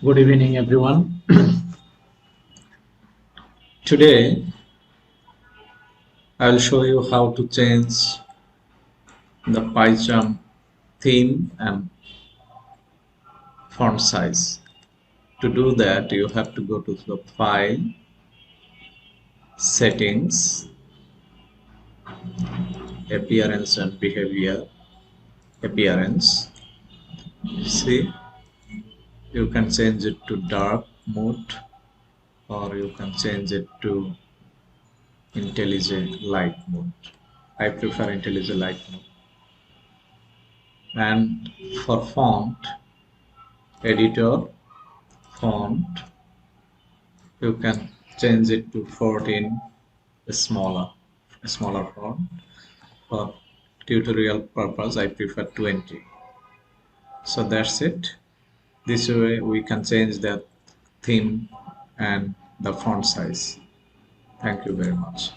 Good evening, everyone. Today, I'll show you how to change the PyCharm theme and font size. To do that, you have to go to the File, Settings, Appearance and Behavior, Appearance. See, you can change it to dark mode or you can change it to IntelliJ light mode. I prefer IntelliJ light mode. And for font, editor, font, you can change it to 14 smaller font. For tutorial purpose I prefer 20. So that's it. This way we can change the theme and the font size. Thank you very much.